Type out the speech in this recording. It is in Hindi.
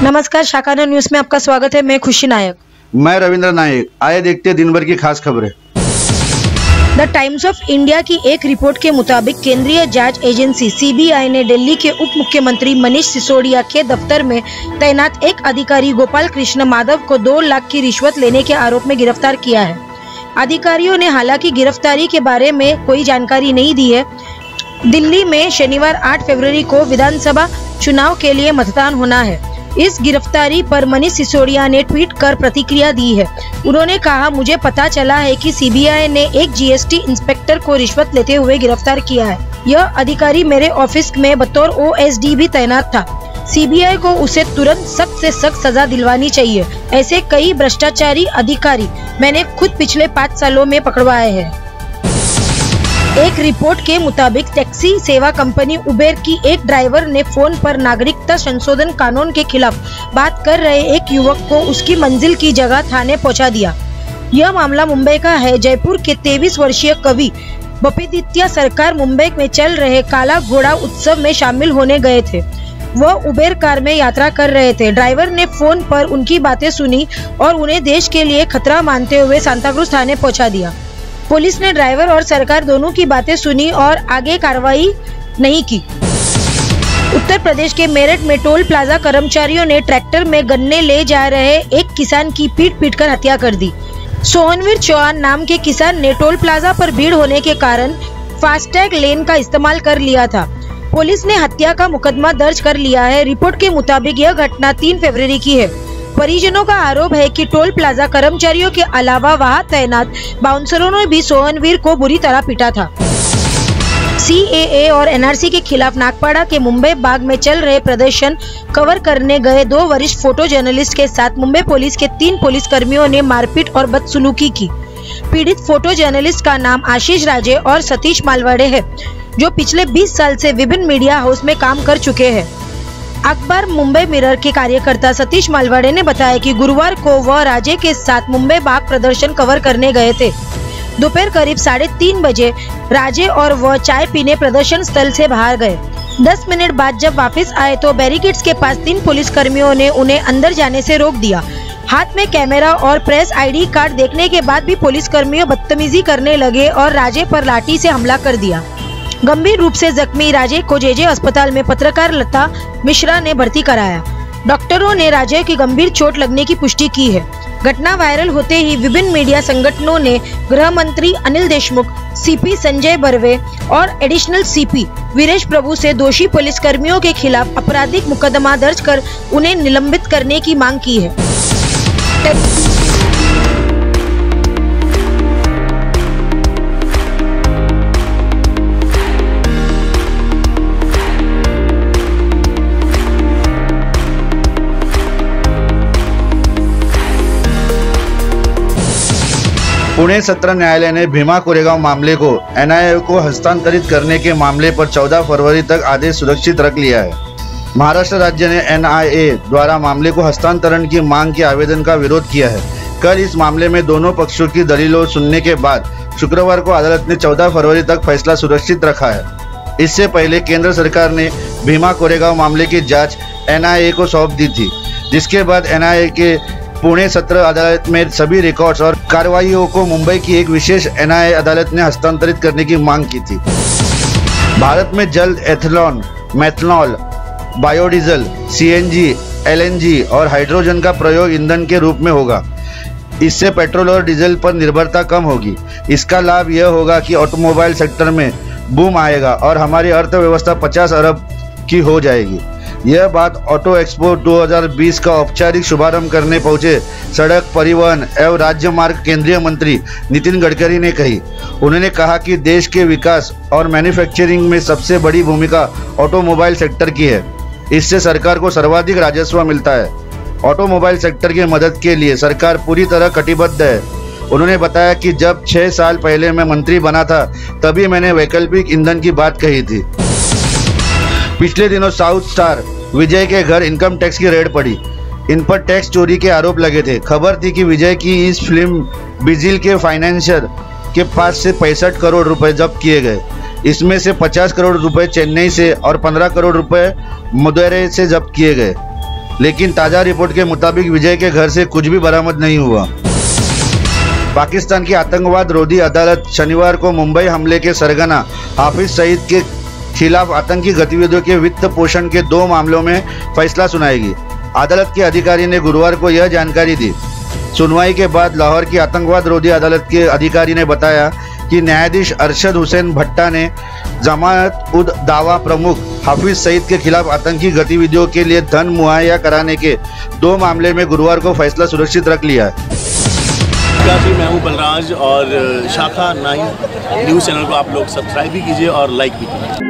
नमस्कार, शाखाना न्यूज में आपका स्वागत है। मैं खुशी नायक। मैं रविंद्र नायक। आइए देखते हैं दिन भर की खास खबरें। द टाइम्स ऑफ इंडिया की एक रिपोर्ट के मुताबिक केंद्रीय जांच एजेंसी सीबीआई ने दिल्ली के उप मुख्यमंत्री मनीष सिसोदिया के दफ्तर में तैनात एक अधिकारी गोपाल कृष्ण माधव को 2 लाख की रिश्वत लेने के आरोप में गिरफ्तार किया है। अधिकारियों ने हालांकि गिरफ्तारी के बारे में कोई जानकारी नहीं दी है। दिल्ली में शनिवार 8 फरवरी को विधानसभा चुनाव के लिए मतदान होना है। इस गिरफ्तारी पर मनीष सिसोदिया ने ट्वीट कर प्रतिक्रिया दी है। उन्होंने कहा, मुझे पता चला है कि सीबीआई ने एक जीएसटी इंस्पेक्टर को रिश्वत लेते हुए गिरफ्तार किया है। यह अधिकारी मेरे ऑफिस में बतौर ओएसडी भी तैनात था। सीबीआई को उसे तुरंत सख्त से सख्त सजा दिलवानी चाहिए। ऐसे कई भ्रष्टाचारी अधिकारी मैंने खुद पिछले 5 सालों में पकड़वाए हैं। एक रिपोर्ट के मुताबिक टैक्सी सेवा कंपनी उबेर की एक ड्राइवर ने फोन पर नागरिकता संशोधन कानून के खिलाफ बात कर रहे एक युवक को उसकी मंजिल की जगह थाने पहुंचा दिया। यह मामला मुंबई का है। जयपुर के 23 वर्षीय कवि बपीदित्य सरकार मुंबई में चल रहे काला घोड़ा उत्सव में शामिल होने गए थे। वह उबेर कार में यात्रा कर रहे थे। ड्राइवर ने फोन पर उनकी बातें सुनी और उन्हें देश के लिए खतरा मानते हुए सांताक्रूज थाने पहुंचा दिया। पुलिस ने ड्राइवर और सरकार दोनों की बातें सुनी और आगे कार्रवाई नहीं की। उत्तर प्रदेश के मेरठ में टोल प्लाजा कर्मचारियों ने ट्रैक्टर में गन्ने ले जा रहे एक किसान की पीट-पीटकर हत्या कर दी। सोहनवीर चौहान नाम के किसान ने टोल प्लाजा पर भीड़ होने के कारण फास्टैग लेन का इस्तेमाल कर लिया था। पुलिस ने हत्या का मुकदमा दर्ज कर लिया है। रिपोर्ट के मुताबिक यह घटना 3 फरवरी की है। परिजनों का आरोप है कि टोल प्लाजा कर्मचारियों के अलावा वहां तैनात बाउंसरों ने भी सोहनवीर को बुरी तरह पीटा था। सीएए और एनआरसी के खिलाफ नागपाड़ा के मुंबई बाग में चल रहे प्रदर्शन कवर करने गए 2 वरिष्ठ फोटो जर्नलिस्ट के साथ मुंबई पुलिस के 3 पुलिस कर्मियों ने मारपीट और बदसलूकी की। पीड़ित फोटो जर्नलिस्ट का नाम आशीष राजे और सतीश मालवाड़े है, जो पिछले 20 साल से विभिन्न मीडिया हाउस में काम कर चुके हैं। अखबार मुंबई मिरर के कार्यकर्ता सतीश मालवाड़े ने बताया कि गुरुवार को वह राजे के साथ मुंबई बाग प्रदर्शन कवर करने गए थे। दोपहर करीब 3:30 बजे राजे और वह चाय पीने प्रदर्शन स्थल से बाहर गए। 10 मिनट बाद जब वापस आए तो बैरिकेड्स के पास 3 पुलिस कर्मियों ने उन्हें अंदर जाने से रोक दिया। हाथ में कैमरा और प्रेस आईडी कार्ड देखने के बाद भी पुलिस कर्मियों बदतमीजी करने लगे और राजे पर लाठी से हमला कर दिया। गंभीर रूप से जख्मी राजे को जेजे अस्पताल में पत्रकार लता मिश्रा ने भर्ती कराया। डॉक्टरों ने राजे की गंभीर चोट लगने की पुष्टि की है। घटना वायरल होते ही विभिन्न मीडिया संगठनों ने गृह मंत्री अनिल देशमुख, सीपी संजय बर्वे और एडिशनल सीपी वीरेश प्रभु से दोषी पुलिस कर्मियों के खिलाफ आपराधिक मुकदमा दर्ज कर उन्हें निलंबित करने की मांग की है। पुणे सत्र न्यायालय ने भीमा कोरेगांव मामले को एनआईए को हस्तांतरित करने के मामले पर 14 फरवरी तक आदेश सुरक्षित रख लिया है। महाराष्ट्र राज्य ने एनआईए द्वारा मामले को हस्तांतरण की मांग के आवेदन का विरोध किया है। कल इस मामले में दोनों पक्षों की दलीलों सुनने के बाद शुक्रवार को अदालत ने 14 फरवरी तक फैसला सुरक्षित रखा है। इससे पहले केंद्र सरकार ने भीमा कोरेगांव मामले की जाँच एनआईए को सौंप दी थी, जिसके बाद एनआईए के पुणे सत्र अदालत में सभी रिकॉर्ड्स और कार्रवाइयों को मुंबई की एक विशेष एनआईए अदालत ने हस्तांतरित करने की मांग की थी। भारत में जल्द ethanol, methanol, biodiesel, CNG, LNG और हाइड्रोजन का प्रयोग ईंधन के रूप में होगा। इससे पेट्रोल और डीजल पर निर्भरता कम होगी। इसका लाभ यह होगा कि ऑटोमोबाइल सेक्टर में बूम आएगा और हमारी अर्थव्यवस्था 50 अरब की हो जाएगी। यह बात ऑटो एक्सपो 2020 का औपचारिक शुभारंभ करने पहुंचे सड़क परिवहन एवं राज्य मार्ग केंद्रीय मंत्री नितिन गडकरी ने कही। उन्होंने कहा कि देश के विकास और मैन्युफैक्चरिंग में सबसे बड़ी भूमिका ऑटोमोबाइल सेक्टर की है। इससे सरकार को सर्वाधिक राजस्व मिलता है। ऑटोमोबाइल सेक्टर की मदद के लिए सरकार पूरी तरह कटिबद्ध है। उन्होंने बताया कि जब 6 साल पहले मैं मंत्री बना था तभी मैंने वैकल्पिक ईंधन की बात कही थी। पिछले दिनों साउथ स्टार विजय के घर इनकम टैक्स की रेड पड़ी। इन पर टैक्स चोरी के आरोप लगे थे। खबर थी कि विजय की इस फिल्म बिजिल के फाइनेंसर के पास से 65 करोड़ रुपए जब्त किए गए। इसमें से 50 करोड़ रुपए चेन्नई से और 15 करोड़ रुपए मदुरै से जब्त किए गए। लेकिन ताज़ा रिपोर्ट के मुताबिक विजय के घर से कुछ भी बरामद नहीं हुआ। पाकिस्तान की आतंकवाद रोधी अदालत शनिवार को मुंबई हमले के सरगना हाफिज सईद के खिलाफ आतंकी गतिविधियों के वित्त पोषण के 2 मामलों में फैसला सुनाएगी। अदालत के अधिकारी ने गुरुवार को यह जानकारी दी। सुनवाई के बाद लाहौर की आतंकवाद रोधी अदालत के अधिकारी ने बताया कि न्यायाधीश अरशद हुसैन भट्टा ने जमात उद दावा प्रमुख हाफिज सईद के खिलाफ आतंकी गतिविधियों के लिए धन मुहैया कराने के 2 मामले में गुरुवार को फैसला सुरक्षित रख लिया है। मैं हूं बलराज और शाखा 9 न्यूज़ चैनल को आप लोग सब्सक्राइब भी कीजिए और लाइक भी कीजिए।